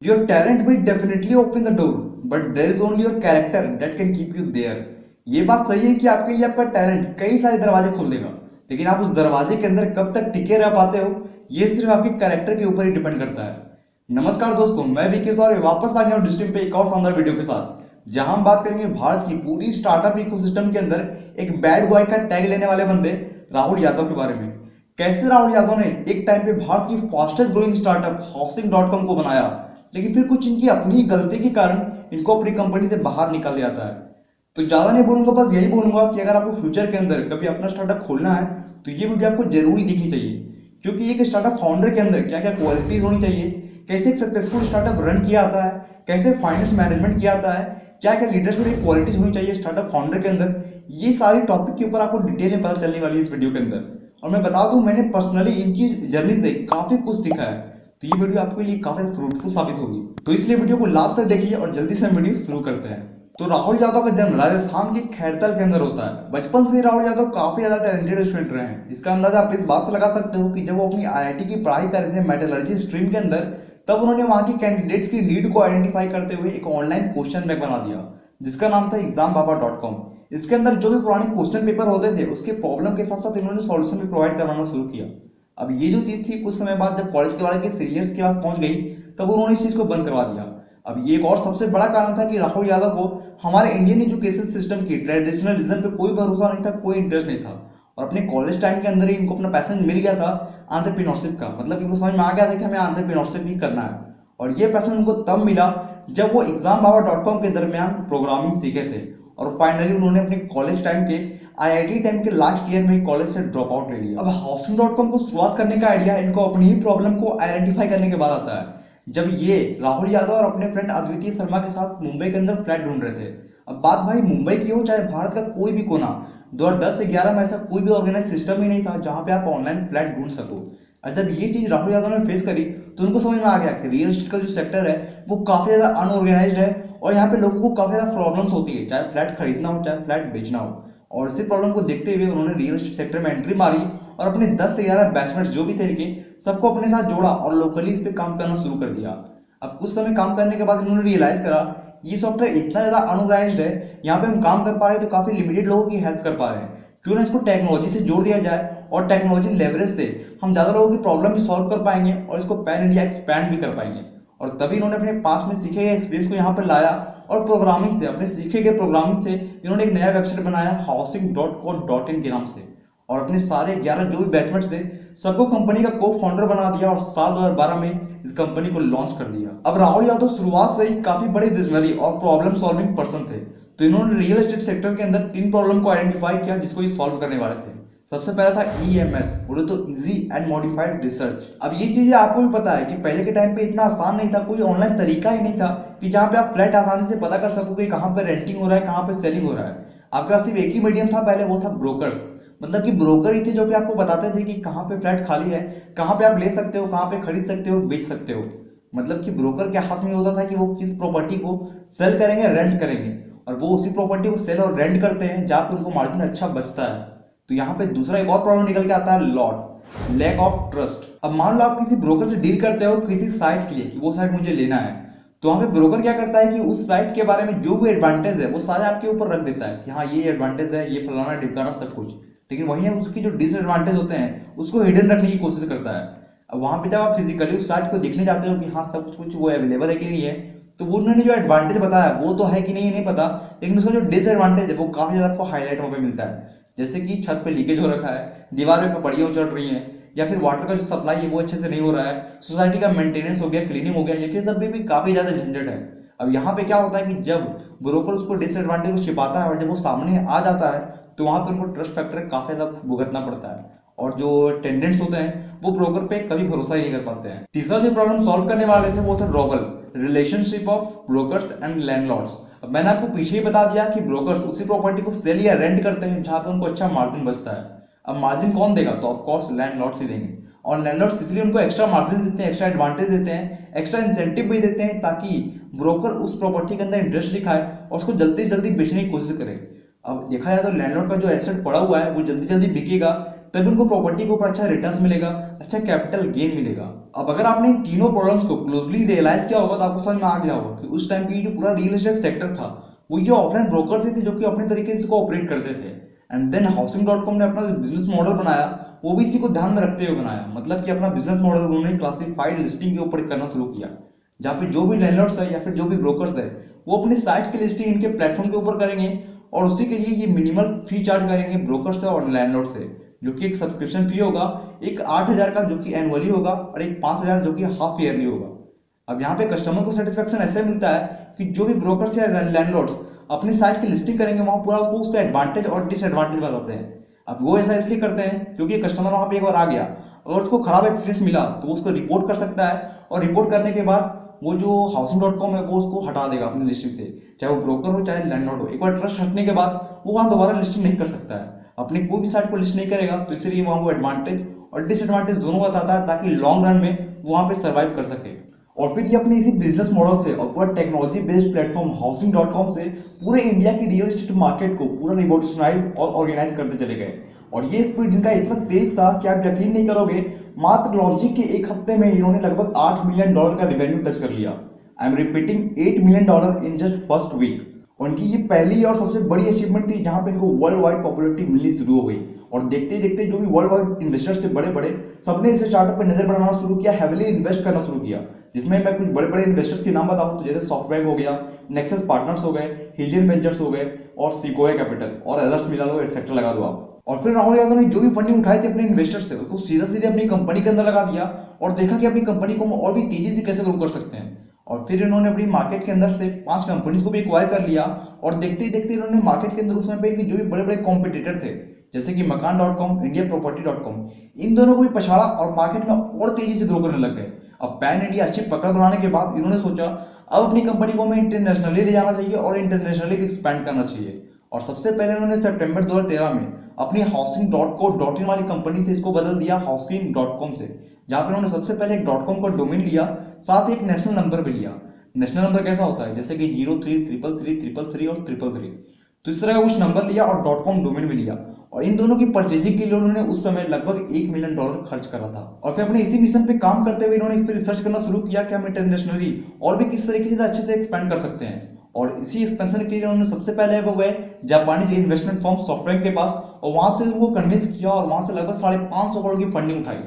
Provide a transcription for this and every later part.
Your talent will definitely open the door, but there is only your character that can keep you there. ये बात सही है कि आपके लिए आपका टैलेंट कई सारे दरवाजे खोल देगा, लेकिन आप उस दरवाजे के अंदर कब तक टिके रह पाते हो, ये सिर्फ आपके कैरेक्टर के ऊपर ही डिपेंड करता है। नमस्कार दोस्तों, मैं विकी सौर वापस आ गया हूँ डिस्ट्रीम पे एक और शानदार वीडियो के साथ, जहां हम बात करेंगे भारत की पूरी स्टार्टअप इकोसिस्टम के अंदर एक बैड बॉय का टैग लेने वाले बंदे राहुल यादव के बारे में। कैसे राहुल यादव ने एक टाइम पे भारत की fastest growing startup housing dot com को बनाया, लेकिन फिर कुछ इनकी अपनी ही गलती के कारण इनको अपनी कंपनी से बाहर निकाल दिया जाता है। तो ज्यादा नहीं बोलूंगा, बस यही बोलूंगा कि अगर आपको फ्यूचर के अंदर कभी अपना स्टार्टअप खोलना है तो ये वीडियो आपको जरूरी दिखनी चाहिए, क्योंकि एक स्टार्टअप फाउंडर के अंदर क्या क्या क्वालिटीज होनी चाहिए, कैसे एक सक्सेसफुल स्टार्टअप रन किया जाता है, कैसे फाइनेंस मैनेजमेंट किया जाता है, क्या क्या लीडरशिप क्वालिटीज होनी चाहिए स्टार्टअप फाउंडर के अंदर, ये सारी टॉपिक के ऊपर आपको डिटेल में पता चलने वाली है इस वीडियो के अंदर। और मैं बता दूं, मैंने पर्सनली इनकी जर्नी से काफी कुछ सीखा है, तो ये वीडियो आपके लिए काफी फ्रूटफुल साबित होगी। तो इसलिए वीडियो को लास्ट तक देखिए और जल्दी से हम वीडियो शुरू करते हैं। तो राहुल यादव का जन्म राजस्थान के खैरतल के अंदर होता है। बचपन से ही राहुल यादव काफी ज्यादा टैलेंटेड स्टूडेंट रहे हैं। इसका अंदाजा आप इस बात से लगा सकते हो कि जब वो अपनी आईआईटी की पढ़ाई कर रहे थे मेटलर्जी स्ट्रीम के अंदर, तब उन्होंने वहां की कैंडिडेट्स की नीड को आइडेंटिफाई करते हुए एक ऑनलाइन क्वेश्चन बैंक बना दिया, जिसका नाम था examBaba.com। इसके अंदर जो भी पुराने क्वेश्चन पेपर होते थे उसके प्रॉब्लम के साथ साथ इन्होंने सॉल्यूशन भी प्रोवाइड करवाना शुरू किया। अब ये जो चीज थी, कुछ समय बाद जब कॉलेज के वाले के सीनियर्स के पास पहुंच गई, तब उन्होंने इस चीज को बंद करवा दिया। अब ये एक और सबसे बड़ा कारण था कि राहुल यादव को हमारे इंडियन एजुकेशन सिस्टम की ट्रेडिशनलिज्म पे कोई भरोसा नहीं था, कोई इंटरेस्ट नहीं था। और अपने कॉलेज टाइम के अंदर ही इनको अपना पैशन मिल गया था एंटरप्रेन्योरशिप का, मतलब इनको समझ में आ गया था कि हमें एंटरप्रेन्योरशिप ही करना है। और ये पैशन उनको तब मिला जब वो examBaba.com के दरमियान प्रोग्रामिंग सीखे थे, और फाइनली उन्होंने अपने कॉलेज टाइम के आईआईटी टाइम के लास्ट ईयर में कॉलेज से ड्रॉप आउट ले लिया। अब हाउसिंग.com को शुरुआत करने का आइडिया इनको अपनी ही प्रॉब्लम को आइडेंटिफाई करने के बाद आता है, जब ये राहुल यादव और अपने फ्रेंड अद्वितीय शर्मा के साथ मुंबई के अंदर फ्लैट ढूंढ रहे थे। अब बात भाई मुंबई की हो चाहे भारत का कोई भी कोना, 2010 से 11 में ऐसा कोई भी ऑर्गेनाइज सिस्टम ही नहीं था जहां पे आप ऑनलाइन फ्लैट ढूंढ सको। और जब ये चीज राहुल यादव ने फेस करी तो उनको समझ में आ गया कि रियल एस्टेट का जो सेक्टर है वो काफी ज्यादा अनऑर्गेनाइज्ड है, और यहाँ पे लोगों को काफी ज्यादा प्रॉब्लम्स होती है, चाहे फ्लैट खरीदना हो चाहे फ्लैट बेचना हो। और इसी प्रॉब्लम को देखते हुए उन्होंने रियल एस्टेट सेक्टर में एंट्री मारी और अपने 10 से 11 बैचमेट्स जो भी थे इनके, सबको अपने साथ जोड़ा और लोकली इस पे काम करना शुरू कर दिया। अब कुछ समय काम करने के बाद इन्होंने रियलाइज करा ये सॉफ्टवेयर इतना ज्यादा अनऑर्गेनाइज्ड है, यहाँ पे हम काम कर पा रहे हैं तो काफी लिमिटेड लोगों की हेल्प कर पा रहे हैं, क्यों ना इसको टेक्नोलॉजी से जोड़ दिया जाए, और टेक्नोलॉजी लेवरेज से हम ज्यादा लोगों की प्रॉब्लम भी सॉल्व कर पाएंगे और इसको पैन इंडिया एक्सपैंड भी कर पाएंगे। और तभी इन्होंने अपने पास में सीखे गए एक्सपीरियंस को यहाँ पर लाया, और प्रोग्रामिंग से, अपने सीखे गए प्रोग्रामिंग से इन्होंने एक नया वेबसाइट बनाया housing.co.in के नाम से, और अपने सारे 11 जो भी बैचमेट्स थे सबको कंपनी का को फाउंडर बना दिया और साल 2012 में इस कंपनी को लॉन्च कर दिया। अब राहुल यादव शुरुआत से ही काफी बड़े विजनरी और प्रॉब्लम सॉल्विंग पर्सन थे, तो इन्होंने रियल एस्टेट सेक्टर के अंदर 3 प्रॉब्लम को आइडेंटिफाई किया जिसको ये सॉल्व करने वाले थे। सबसे पहला था ईएमएस, बोले तो इजी एंड मॉडिफाइड रिसर्च। अब ये चीजें आपको भी पता है कि पहले के टाइम पे इतना आसान नहीं था, कोई ऑनलाइन तरीका ही नहीं था कि जहां पे आप फ्लैट आसानी से पता कर सको कि कहां पे रेंटिंग हो रहा है, कहां पे सेलिंग हो रहा है। आपके पास सिर्फ एक ही मीडियम था पहले, वो था ब्रोकर्स। मतलब कि ब्रोकर ही थे जो कि आपको बताते थे कि कहां पे फ्लैट खाली है, कहां पे आप ले सकते हो, कहां पे खरीद सकते हो, बेच सकते हो। मतलब कि ब्रोकर के हाथ में होता था कि वो किस प्रॉपर्टी को सेल करेंगे, रेंट करेंगे, और वो उसी प्रॉपर्टी को सेल और रेंट करते हैं जहां पे उनको मार्जिन अच्छा बचता है। तो यहाँ पे दूसरा एक और प्रॉब्लम निकल के आता है, लॉट लैक ऑफ ट्रस्ट। अब मान लो आप किसी ब्रोकर से डील करते हो किसी साइट के लिए कि वो साइट मुझे लेना है, तो वहां पे ब्रोकर क्या करता है कि उस साइट के बारे में जो भी एडवांटेज है वो सारे आपके ऊपर रख देता है कि हाँ ये एडवांटेज है, ये फलाना ढिमकाना सब कुछ, लेकिन वहीं उसकी जो डिसएडवांटेज होते हैं उसको हिडन रखने की कोशिश करता है। अब वहां पे जब आप फिजिकली उस साइट को देखने जाते हो कि हाँ सब कुछ वो अवेलेबल है कि नहीं है, तो वो उन्होंने जो एडवांटेज बताया वो तो है कि नहीं पता, लेकिन उसका जो डिसएडवांटेज है वो काफी ज्यादा आपको हाईलाइट वहां पे मिलता है। जैसे कि छत पे लीकेज हो रखा है, दीवार पे पपड़ियां चढ़ रही हैं, या फिर वाटर का जो सप्लाई है वो अच्छे से नहीं हो रहा है, सोसाइटी का मेंटेनेंस हो गया, क्लीनिंग हो गया, ये सब भी काफी ज्यादा झंझट है। अब यहाँ पे क्या होता है कि जब ब्रोकर उसको डिसएडवांटेज को छिपाता है और जब वो सामने आ जाता है, तो वहां पर उनको ट्रस्ट फैक्टर काफी ज्यादा भुगतना पड़ता है, और जो टेंडेंट्स होते हैं वो ब्रोकर पे कभी भरोसा ही नहीं कर पाते हैं। तीसरा जो प्रॉब्लम सॉल्व करने वाले थे वो था रॉगल, relationship of brokers and landlords. अब मैंने आपको पीछे ही बता दिया कि ब्रोकर्स उसी प्रॉपर्टी को सेल या रेंट करते हैं जहां पे उनको अच्छा मार्जिन बचता है। अब मार्जिन कौन देगा, तो ऑफ कोर्स लैंडलॉर्ड्स ही देंगे, और लैंडलॉर्ड्स इसलिए उनको एक्स्ट्रा मार्जिन देते हैं, एक्स्ट्रा एडवांटेज देते हैं, एक्स्ट्रा इंसेंटिव भी देते हैं, ताकि ब्रोकर उस प्रॉपर्टी के अंदर इंटरेस्ट दिखाए और उसको जल्दी जल्दी बेचने की कोशिश करे। अब देखा जाए तो लैंडलॉर्ड का जो एसेट पड़ा हुआ है वो जल्दी जल्दी बिकेगा, तभी उनको प्रॉपर्टी के ऊपर अच्छा रिटर्न मिलेगा, अच्छा कैपिटल गेन मिलेगा। अब अगर आपने इन तीनों प्रॉब्लम्स को क्लोजली रियलाइज किया होगा तो आपको समझ में आ गया होगा कि उस टाइम पे जो पूरा रियल एस्टेट सेक्टर था वो ये ऑफलाइन ब्रोकर थे जो कि अपने तरीके से इसको ऑपरेट करते थे। एंड देन हाउसिंग.com ने अपना जो बिजनेस मॉडल बनाया वो भी इसी को ध्यान में रखते हुए बनाया, मतलब कि अपना बिजनेस मॉडल उन्होंने क्लासिफाइड लिस्टिंग के ऊपर करना शुरू किया, जहाँ पे जो भी लैंडलॉर्ड्स है या फिर जो भी ब्रोकर्स है वो अपने साइट की लिस्टिंग इनके प्लेटफॉर्म के ऊपर करेंगे और उसी के लिए ये मिनिमल फी चार्ज करेंगे ब्रोकर से और लैंडलॉर्ड से, जो कि एक सब्सक्रिप्शन फी होगा, एक 8,000 का जो कि एनुअली होगा और एक 5,000 जो कि हाफ ईयरली होगा। अब यहाँ पे कस्टमर को सेटिस्फेक्शन ऐसे मिलता है कि जो भी ब्रोकर्स या लैंडलॉर्ड्स अपनी साइट की लिस्टिंग करेंगे वहां पूरा आपको उसका एडवांटेज और डिसएडवांटेज बताते हैं। अब वो ऐसा इसलिए करते हैं क्योंकि कस्टमर वहां पे एक बार आ गया, अगर उसको खराब एक्सपीरियंस मिला तो उसको रिपोर्ट कर सकता है और रिपोर्ट करने के बाद वो जो हाउसिंग.com है वो उसको हटा देगा अपनी लिस्टिंग से, चाहे वो ब्रोकर हो चाहे लैंडलॉर्ड हो। एक बार ट्रस्ट हटने के बाद वो वहां दोबारा लिस्टिंग नहीं कर सकता है, अपनी कोई भी साइट को लिस्ट नहीं करेगा, तो इसलिए वहां वो एडवांटेज और डिसएडवांटेज दोनों बताता है ताकि लॉन्ग रन में वो वहां पे सर्वाइव कर सके। और फिर ये अपने इसी बिजनेस मॉडल से और पूरा टेक्नोलॉजी बेस्ड प्लेटफॉर्म हाउसिंग.com से पूरे इंडिया की रियल एस्टेट मार्केट को पूरा रिवॉल्यूशनाइज और ऑर्गेनाइज करते चले गए। और ये स्पीड इनका इतना तेज था कि आप यकीन नहीं करोगे, मात्र लॉन्चिंग के एक हफ्ते में इन्होंने लगभग $8 मिलियन का रेवेन्यू टच कर लिया। I am repeating $8 million in just first week. उनकी ये पहली और सबसे बड़ी अचीवमेंट थी जहां पे इनको वर्ल्ड वाइड पॉपुलैरिटी मिलनी शुरू हो गई और देखते ही देखते जो भी वर्ल्ड वाइड इन्वेस्टर्स थे बड़े बड़े, सबने इसे स्टार्टअप पे नजर बनाना शुरू किया, हेविली इन्वेस्ट करना शुरू किया, जिसमें मैं कुछ बड़े बड़े इन्वेस्टर्स के नाम बताऊं तो जैसे सॉफ्टबैंक हो गया, नेक्सस पार्टनर्स हो गए, हिलियन वेंचर्स हो गए और सिकोया कैपिटल और अदर्स मिला लो एक्सेट्रा लगा दो आप। और फिर राहुल यादव ने जो भी फंडिंग उठाए थे अपने इन्वेस्टर से उसको सीधा सीधे अपनी कंपनी के अंदर लगा दिया और देखा कि अपनी कंपनी को और भी तेजी से कैसे ग्रो कर सकते हैं। और फिर इन्होंने अपनी मार्केट के अंदर से 5 कंपनीज को भी एक्वायर कर लिया और देखते ही देखते इन्होंने मार्केट के अंदर उस समय पे इनके जो भी बड़े बड़े कॉम्पिटिटर थे जैसे कि मकान.com, इंडिया प्रॉपर्टी.com, इन दोनों को भी पछाड़ा और मार्केट में और तेजी से ग्रो करने लग गए। अब पैन इंडिया अच्छी पकड़ बनाने के बाद इन्होंने सोचा अब अपनी कंपनी को हमें इंटरनेशनली ले जाना चाहिए और इंटरनेशनली भी एक्सपैंड करना चाहिए। और सबसे पहले उन्होंने सितंबर 2013 में अपनी हाउसिंग.co.in वाली कंपनी से इसको बदल दिया हाउसिंग.com से, जहां पर उन्होंने सबसे पहले एक .com का डोमेन लिया, साथ ही एक नेशनल नंबर भी लिया। नेशनल नंबर कैसा होता है जैसे कि 033333 और 333, तो इस तरह का कुछ नंबर लिया और .com डोमेन भी लिया। और इन दोनों की परचेजिंग के लिए उन्होंने उस समय लगभग $1 मिलियन खर्च करा था। और फिर अपने इसी मिशन पे काम करते हुए इन्होंने इस पर रिसर्च करना शुरू किया कि हम इंटरनेशनली और भी किस तरीके से अच्छे से एक्सपेंड कर सकते हैं। और इसी एक्सपेंशन के लिए उन्होंने सबसे पहले वो गए जापानी इन्वेस्टमेंट फर्म सॉफ्टबैंक के पास और वहां से उनको कन्विंस किया और वहां से लगभग 550 करोड़ की फंडिंग उठाई।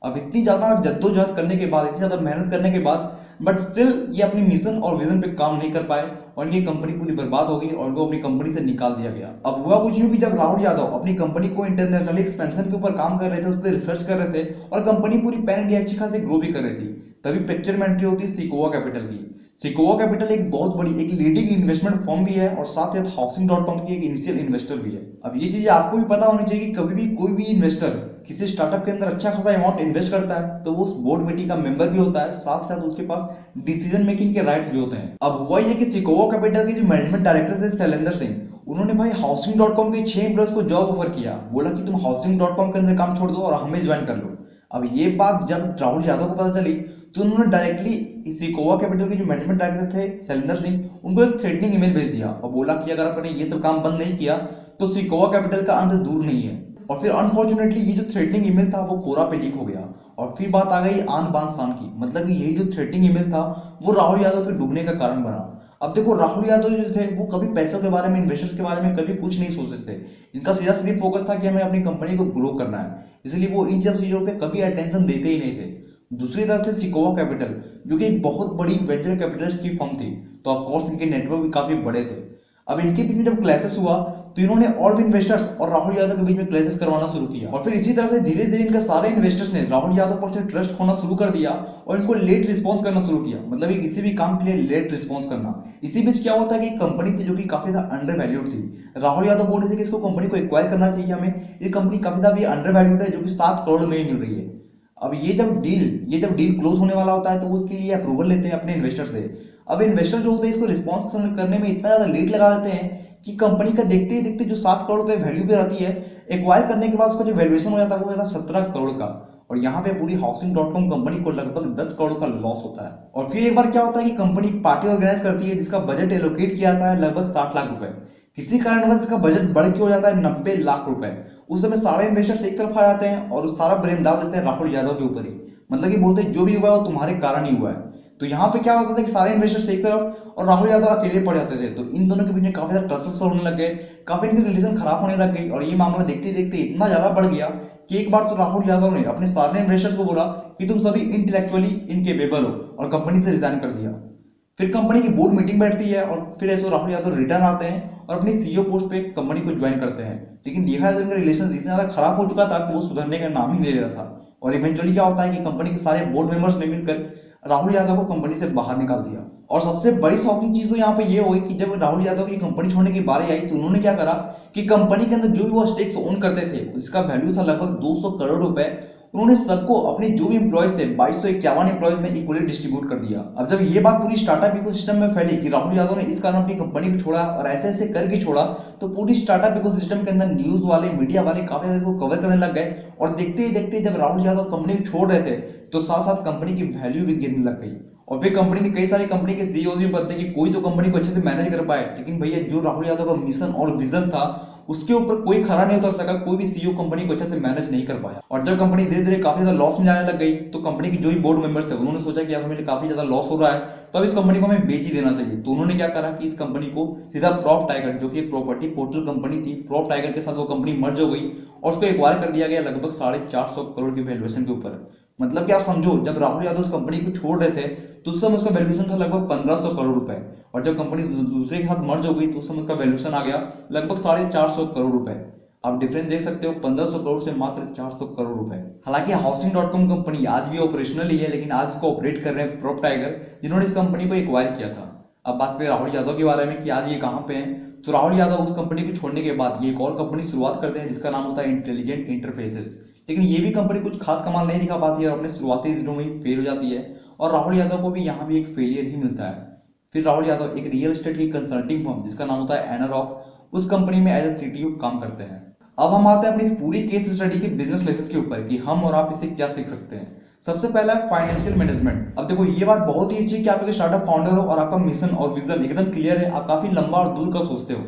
अब इतनी ज्यादा जद्दोजहद करने के बाद, इतनी ज्यादा मेहनत करने के बाद, बट स्टिल ये अपनी मिशन और विजन पे काम नहीं कर पाए और इनकी कंपनी पूरी बर्बाद हो गई और उनको अपनी कंपनी से निकाल दिया गया। अब हुआ कुछ यूं कि जब राहुल यादव अपनी कंपनी को इंटरनेशनल एक्सपेंशन के ऊपर काम कर रहे थे, उस पर रिसर्च कर रहे थे और कंपनी पूरी पैन इंडिया अच्छी खासी ग्रो भी कर रही थी, तभी पिक्चर में एंट्री होती है सिकोआ कैपिटल की। सिकोआ कैपिटल एक बहुत बड़ी एक लीडिंग इन्वेस्टमेंट फर्म भी है और साथ ही हाउसिंग.com की एक इनिशियल इन्वेस्टर भी है। अब ये चीजें आपको भी पता होनी चाहिए कि कभी भी कोई भी इन्वेस्टर किसी स्टार्टअप के अंदर अच्छा खासा अमाउंट इन्वेस्ट करता है तो वो उस बोर्ड मीटिंग का मेंबर भी होता है, साथ साथ उसके पास डिसीजन मेकिंग के राइट्स भी होते हैं। अब हुआ ये कि सिकोआ कैपिटल के जो मैनेजमेंट डायरेक्टर थे शैलेंद्र सिंह, उन्होंने भाई हाउसिंग.com के 6 एम्प्लॉयज को जॉब ऑफर किया, बोला कि तुम हाउसिंग.com के अंदर काम छोड़ दो और हमें ज्वाइन कर लो। अब ये बात जब राहुल यादव को पता चली तो उन्होंने डायरेक्टली सिकोआ कैपिटल के जो मैनेजमेंट डायरेक्टर थे शैलेंद्र सिंह, उनको एक थ्रेटनिंग ईमेल भेज दिया और बोला कि अगर आपने ये सब काम बंद नहीं किया तो सिकोआ कैपिटल का अंत दूर नहीं है। और फिर अनफॉर्चुनेटली ये जो थ्रेटनिंग ईमेल था वो कोरा पे लीक हो गया और फिर बात आ गई आन बान शान की, मतलब कि यही जो थ्रेटनिंग ईमेल था वो राहुल यादव के डूबने का कारण बना। अब देखो राहुल यादव जो थे वो कभी पैसों के बारे में, इन्वेस्टर्स के बारे में कभी कुछ नहीं सोचते थे, इनका सीधा सीधी फोकस था कि हमें अपनी कंपनी को ग्रो करना है, इसलिए वो इन सब चीजों पे कभी अटेंशन देते ही नहीं थे। दूसरी तरफ से सिकोआ कैपिटल जो कि एक बहुत बड़ी वेंचर कैपिटलिस्ट की फर्म थी, तो ऑफकोर्स इनके नेटवर्क भी काफी बड़े थे। अब इनके बीच में जब क्लैशेस हुआ तो इन्होंने और भी इन्वेस्टर्स और राहुल यादव के बीच में क्लैशेस करवाना शुरू किया और फिर इसी तरह से धीरे धीरे इनका सारे इन्वेस्टर्स ने राहुल यादव पर से ट्रस्ट खोना शुरू कर दिया और इनको लेट रिस्पॉन्स करना शुरू किया, मतलब ये किसी भी काम के लिए लेट रिस्पॉन्स करना। इसी बीच क्या होता है कि कंपनी थी जो कि काफी ज्यादा अंडर वैल्यूड थी, राहुल यादव बोल रहे थे कि इसको कंपनी को एक्वायर करना चाहिए हमें, ये कंपनी काफी ज्यादा अंडर वैल्यूड है जो कि 7 करोड़ में ही मिल रही है। अब ये जब डील क्लोज होने वाला होता है तो उसके लिए अप्रूवल लेते हैं अपने इन्वेस्टर से। अब इन्वेस्टर जो होते हैं इसको रिस्पॉन्स करने में इतना ज्यादा लेट लगा देते हैं कि कंपनी का देखते ही देखते जो 7 करोड़ रुपए वैल्यू पे रहती है, एक्वायर करने के बाद उसका जो वैल्यूएशन हो जाता है वो होता है 17 करोड़ का। और यहाँ पे पूरी हाउसिंग.com कंपनी को लगभग 10 करोड़ का लॉस होता है। और फिर एक बार क्या होता है कि कंपनी एक पार्टी ऑर्गेनाइज करती है जिसका बजट एलोकेट किया जाता है लगभग 60 लाख रुपए, किसी कारणवश इसका बजट बढ़ के हो जाता है 90 लाख रुपए उस समय सारे इन्वेस्टर्स एक तरफ आ जाते हैं और सारा ब्लेम डाल देते हैं राहुल यादव के ऊपर ही। मतलब कि बोलते हैं जो भी हुआ है वो तुम्हारे कारण ही हुआ है। तो यहाँ पे क्या होता था कि सारे इन्वेस्टर्स एक तरफ और राहुल यादव अकेले पड़ जाते थे। तो इन दोनों के बीच में काफी ज्यादा क्लैशेस होने लग गए, काफी इनकी रिलेशन खराब होने लग गई और ये मामला देखते देखते इतना ज्यादा बढ़ गया कि एक बार तो राहुल यादव ने अपने सारे इन्वेस्टर्स को बोला कि तुम सभी इंटेलेक्चुअली इनकेपेबल हो और कंपनी से रिजाइन कर दिया। फिर कंपनी की बोर्ड मीटिंग बैठती है और फिर ऐसे राहुल यादव रिटर्न आते हैं और अपनी सीईओ पोस्ट पे कंपनी को ज्वाइन करते हैं। लेकिन देखा जाए तो इनका रिलेशन इतना ज्यादा खराब हो चुका था कि वो सुधरने का नाम ही नहीं ले रहा था और इवेंचुअली क्या होता है कि कंपनी के सारे बोर्ड मेंबर्स ने मिलकर राहुल यादव को कंपनी से बाहर निकाल दिया। और सबसे बड़ी शॉकिंग चीज तो यहाँ पे ये हुई कि जब राहुल यादव की कंपनी छोड़ने की बारी आई तो उन्होंने क्या करा कि कंपनी के अंदर जो भी वो स्टेक्स ओन करते थे जिसका वैल्यू था लगभग 200 करोड़ रुपए, उन्होंने सबको अपने जो भी एम्प्लॉयज थे 2251 एम्प्लॉयज में इक्वली डिस्ट्रीब्यूट कर दिया। अब जब ये बात पूरी स्टार्टअप इकोसिस्टम में फैली कि राहुल यादव ने इस कारण अपनी कंपनी को छोड़ा और ऐसे ऐसे करके छोड़ा, तो पूरी स्टार्टअप इकोसिस्टम के अंदर न्यूज वाले मीडिया वाले काफी ज्यादा इसको कवर करने लग गए और देखते ही देखते जब राहुल यादव कंपनी को छोड़ रहे थे तो साथ साथ कंपनी की वैल्यू भी गिरने लग गई। और फिर कंपनी ने कई सारी कंपनी के सीईओ भी बनते कि कोई तो कंपनी को अच्छे से मैनेज कर पाए, लेकिन भैया जो राहुल यादव का मिशन और विजन था उसके ऊपर कोई खरा नहीं उतर सका, कोई भी सीईओ कंपनी को अच्छे से मैनेज नहीं कर पाया। और जब कंपनी धीरे धीरे काफी ज्यादा लॉस में जाने लग गई तो कंपनी के जो भी बोर्ड मेंबर्स थे उन्होंने सोचा कि यार हमें काफी ज्यादा लॉस हो रहा है तो अब इस कंपनी को हमें बेच ही देना चाहिए। तो उन्होंने क्या करा कि इस कंपनी को सीधा प्रॉप टाइगर जो कि एक प्रॉपर्टी पोर्टल कंपनी थी, प्रॉप टाइगर के साथ वो कंपनी मर्ज हो गई और उसको एक्वायर कर दिया गया लगभग 450 करोड़ की वैल्यूएशन के ऊपर। मतलब कि आप समझो जब राहुल यादव उस कंपनी को छोड़ रहे थे तो उस समय उसका वैल्यूएशन था लगभग 1500 करोड़ रुपए और जब कंपनी दूसरे के साथ मर्ज हो गई तो उस समय उसका वैल्यूएशन आ गया लगभग 450 करोड़ रुपए। आप डिफरेंस देख सकते हो 1500 करोड़ से मात्र 400 करोड़ रुपए। हालांकि हाउसिंग.com कंपनी आज भी ऑपरेशनल ही है, लेकिन आज इसको ऑपरेट कर रहे हैं प्रॉप टाइगर जिन्होंने इस कंपनी को एक्वायर किया था। अब बात करें राहुल यादव के बारे में कि आज ये कहाँ पे हैं, तो राहुल यादव उस कंपनी को छोड़ने के बाद ये एक और कंपनी शुरुआत करते हैं जिसका नाम होता है इंटेलिजेंट इंटरफेसेस। लेकिन ये भी कंपनी कुछ खास कमाल नहीं दिखा पाती है और अपने शुरुआती दिनों में ही फेल हो जाती है और राहुल यादव को भी यहाँ भी एक फेलियर ही मिलता है। फिर राहुल यादव एक रियल एस्टेट की कंसल्टिंग फर्म जिसका नाम होता है एनारॉक, उस कंपनी में एज ए सीटीओ काम करते हैं। अब हम आते हैं अपनी इस पूरी केस स्टडी के बिजनेस लेसन के ऊपर कि हम और आप इससे क्या सीख सकते हैं। सबसे पहला है फाइनेंशियल मैनेजमेंट। अब देखो ये बात बहुत ही अच्छी है कि आप एक स्टार्टअप फाउंडर हो और आपका मिशन और विजन एकदम क्लियर है, आप काफी लंबा और दूर का सोचते हो।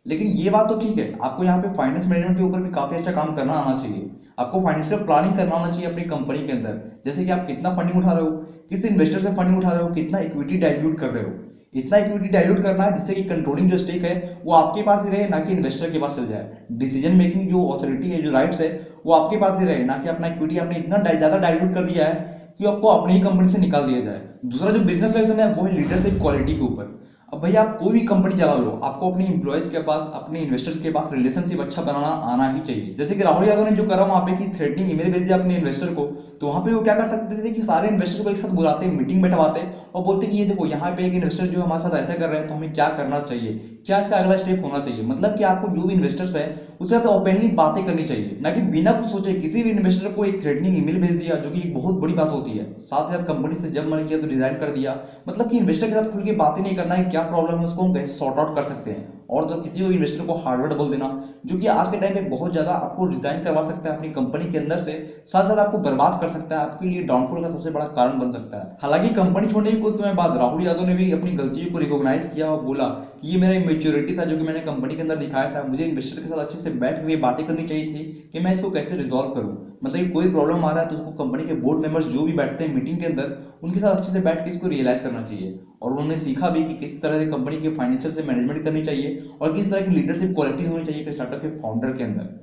लेकिन ये बात तो ठीक है, आपको यहाँ पे फाइनेंस मैनेजमेंट के ऊपर भी काफी अच्छा काम करना आना चाहिए। आपको फाइनेंशियल प्लानिंग करना आना चाहिए अपनी कंपनी के अंदर, जैसे कि आप कितना फंडिंग उठा रहे हो, किस इन्वेस्टर से फंडिंग उठा रहे हो, कितना इक्विटी डाइल्यूट कर रहे हो। इतना इक्विटी डाइल्यूट करना है जिससे कि कंट्रोलिंग जो स्टेक है वो आपके पास ही रहे, ना कि इन्वेस्टर के पास चल जाए। डिसीजन मेकिंग जो अथॉरिटी है, जो राइट्स है, वो आपके पास ही रहे, ना कि अपना इक्विटी आपने इतना ज्यादा डाइल्यूट कर दिया है कि आपको अपनी ही कंपनी से निकाल दिया जाए। दूसरा जो बिजनेस लेसन है वो है लीडरशिप क्वालिटी के ऊपर। अब भैया आप कोई भी कंपनी चला लो, आपको अपने इंप्लॉयज के पास, अपने इन्वेस्टर्स के पास रिलेशनशिप अच्छा बनाना आना ही चाहिए। जैसे कि राहुल यादव ने जो करा वहां पे कि थ्रेटनिंग ईमेल भेज दिया अपने इन्वेस्टर को, तो वहां पे वो क्या कर सकते थे कि सारे इन्वेस्टर को एक साथ बुलाते, मीटिंग बैठवाते और बोलते कि ये देखो यहाँ पे एक इन्वेस्टर जो हमारे साथ ऐसा कर रहे हैं तो हमें क्या करना चाहिए, क्या इसका अगला स्टेप होना चाहिए। मतलब कि आपको जो भी इन्वेस्टर्स है उसके साथ ओपनली बातें करनी चाहिए, ना कि बिना कुछ सोचे किसी भी इन्वेस्टर को एक थ्रेटनिंग ईमेल भेज दिया, जो कि एक बहुत बड़ी बात होती है। साथ ही साथ कंपनी से जब मन किया तो रिजाइन कर दिया। मतलब कि इन्वेस्टर के साथ खुल के बातें नहीं करना है, क्या प्रॉब्लम है उसको हम कैसे सॉर्ट आउट कर सकते हैं। और तो किसी को इन्वेस्टर को हार्डवर्ड बोल देना, जो कि आज के टाइम पे बहुत ज्यादा आपको रिजाइन करवा सकता है अपनी कंपनी के अंदर से, साथ साथ आपको बर्बाद कर सकता है, आपके लिए डाउनफॉल का सबसे बड़ा कारण बन सकता है। हालांकि कंपनी छोड़ने के कुछ समय बाद राहुल यादव ने भी अपनी गलतियों को रिकॉग्नाइज किया और बोला कि ये मेरा इमेच्योरिटी था जो कि मैंने कंपनी के अंदर दिखाया था, मुझे इन्वेस्टर के साथ अच्छे से बैठ कर बातें करनी चाहिए थी कि मैं इसको कैसे रिजॉल्व करूं। मतलब कोई प्रॉब्लम आ रहा है तो उसको कंपनी के बोर्ड मेंबर्स जो भी बैठते हैं मीटिंग के अंदर, उनके साथ अच्छे से बैठ के इसको रियलाइज करना चाहिए। और उन्होंने सीखा भी कि किस तरह से कंपनी के फाइनेंशियल से मैनेजमेंट करनी चाहिए और किस तरह की लीडरशिप क्वालिटीज होनी चाहिए स्टार्टअप के फाउंडर के अंदर।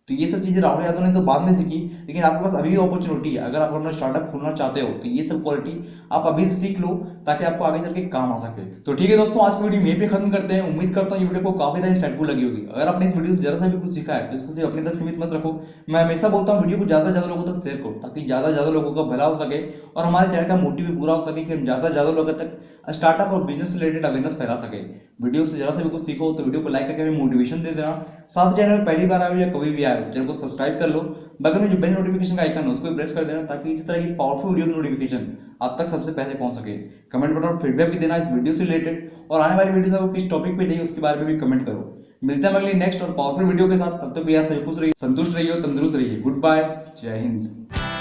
तो ये सब चीजें राहुल यादव ने तो बाद में सीखी, लेकिन आपके पास अभी भी अपॉर्चुनिटी है। अगर आप अपना स्टार्टअप खोलना चाहते हो तो ये सब क्वालिटी आप अभी से सीख लो ताकि आपको आगे चल के काम आ सके। तो ठीक है दोस्तों, आज की वीडियो यहीं पे खत्म करते हैं। उम्मीद करता हूँ ये वीडियो को काफी ज्यादा इंसाइटफुल लगी होगी। अगर आपने इस वीडियो से जरा सा भी कुछ सीखा है तो इसको सिर्फ अपने तक सीमित मत रखो। मैं हमेशा बोलता हूँ वीडियो को ज्यादा से ज्यादा लोगों तक शेयर करो ताकि ज्यादा से ज्यादा लोगों का भला हो सके और हमारे चैनल का मोटिव भी पूरा हो सके कि हम ज्यादा से ज्यादा लोगों तक स्टार्टअप और बिजनेस से रिलेटेड अवेयरनेस फैला सके। वीडियो से जरा सा भी कुछ सीखो तो वीडियो को लाइक करके हमें मोटिवेशन दे देना। साथ चैनल में पहली बार आए हो या कभी भी आए हो तो चैनल को सब्सक्राइब कर लो। बगल में जो बेल नोटिफिकेशन का आइकन है उसको प्रेस कर देना ताकि इसी तरह की पावरफुल वीडियो की नोटिफिकेशन आप तक सबसे पहले पहुंच सके। कमेंट बटन और फीडबैक भी देना इस वीडियो से रिलेटेड, और आने वाली वीडियो आपको किस टॉपिक पे चाहिए उसके बारे में भी कमेंट करो। मिलते हैं अगली नेक्स्ट और पावरफुल वीडियो के साथ। तब तक भी खुश रहिए, संतुष्ट रहिए और तंदुरुस्त रहिए। गुड बाय, जय हिंद।